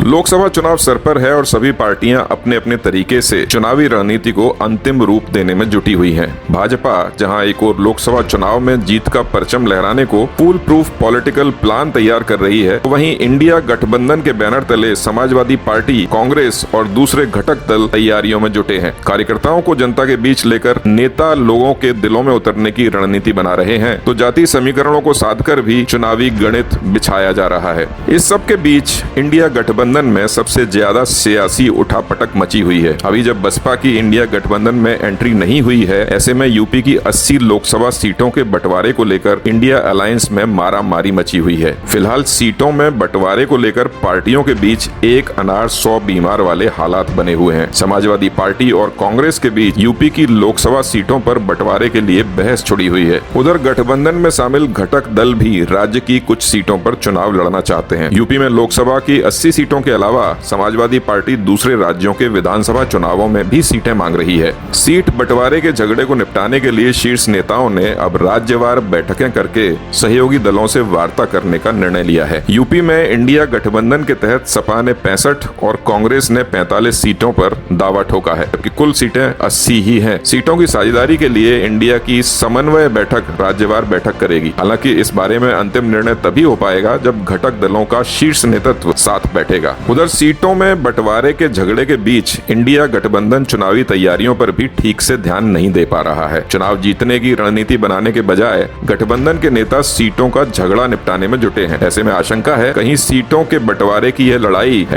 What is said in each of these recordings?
लोकसभा चुनाव सर पर है और सभी पार्टियां अपने अपने तरीके से चुनावी रणनीति को अंतिम रूप देने में जुटी हुई हैं। भाजपा जहां एक और लोकसभा चुनाव में जीत का परचम लहराने को फूल प्रूफ पॉलिटिकल प्लान तैयार कर रही है, तो वहीं इंडिया गठबंधन के बैनर तले समाजवादी पार्टी, कांग्रेस और दूसरे घटक दल तैयारियों में जुटे हैं। कार्यकर्ताओं को जनता के बीच लेकर नेता लोगों के दिलों में उतरने की रणनीति बना रहे हैं, तो जातीय समीकरणों को साधकर भी चुनावी गणित बिछाया जा रहा है। इस सब के बीच इंडिया गठबंधन में सबसे ज्यादा सियासी उठापटक मची हुई है। अभी जब बसपा की इंडिया गठबंधन में एंट्री नहीं हुई है, ऐसे में यूपी की 80 लोकसभा सीटों के बंटवारे को लेकर इंडिया अलायंस में मारामारी मची हुई है। फिलहाल सीटों में बंटवारे को लेकर पार्टियों के बीच एक अनार 100 बीमार वाले हालात बने हुए हैं। समाजवादी पार्टी और कांग्रेस के बीच यूपी की लोकसभा सीटों पर बंटवारे के लिए बहस छिड़ी हुई है। उधर गठबंधन में शामिल घटक दल भी राज्य की कुछ सीटों पर चुनाव लड़ना चाहते हैं। यूपी में लोकसभा की 80 सीटों के अलावा समाजवादी पार्टी दूसरे राज्यों के विधानसभा चुनावों में भी सीटें मांग रही है। सीट बंटवारे के झगड़े को निपटाने के लिए शीर्ष नेताओं ने अब राज्यवार बैठकें करके सहयोगी दलों से वार्ता करने का निर्णय लिया है। यूपी में इंडिया गठबंधन के तहत सपा ने 65 और कांग्रेस ने 45 सीटों पर दावा ठोका है, जबकि कुल सीटें 80 ही हैं। सीटों की साझेदारी के लिए इंडिया की समन्वय बैठक राज्यवार बैठक करेगी। हालांकि इस बारे में अंतिम निर्णय तभी हो पाएगा जब घटक दलों का शीर्ष नेतृत्व साथ बैठेगा। उधर सीटों में बंटवारे के झगड़े के बीच इंडिया गठबंधन चुनावी तैयारियों पर भी ठीक से ध्यान नहीं दे पा रहा है। चुनाव जीतने की रणनीति बनाने के बजाय गठबंधन के नेता सीटों का झगड़ा निपटाने में जुटे हैं। ऐसे में आशंका है कहीं सीटों के बंटवारे की यह लड़ाई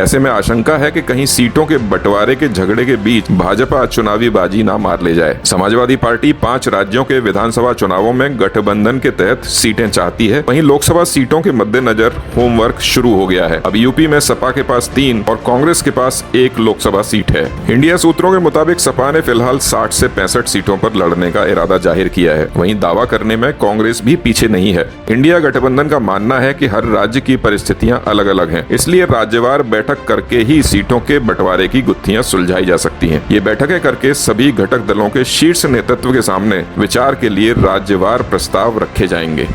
कहीं सीटों के बंटवारे के झगड़े के बीच भाजपा चुनावी बाजी ना मार ले जाए। समाजवादी पार्टी 5 राज्यों के विधानसभा चुनावों में गठबंधन के तहत सीटें चाहती है। वहीं लोकसभा सीटों के मद्देनजर होमवर्क शुरू हो गया है। अब यूपी में सपा के पास 3 और कांग्रेस के पास 1 लोकसभा सीट है। इंडिया सूत्रों के मुताबिक सपा ने फिलहाल 60 से 65 सीटों पर लड़ने का इरादा जाहिर किया है। वहीं दावा करने में कांग्रेस भी पीछे नहीं है। इंडिया गठबंधन का मानना है कि हर राज्य की परिस्थितियां अलग अलग हैं, इसलिए राज्यवार बैठक करके ही सीटों के बंटवारे की गुत्थियां सुलझाई जा सकती हैं। ये बैठकें करके सभी घटक दलों के शीर्ष नेतृत्व के सामने विचार के लिए राज्यवार प्रस्ताव रखे जाएंगे।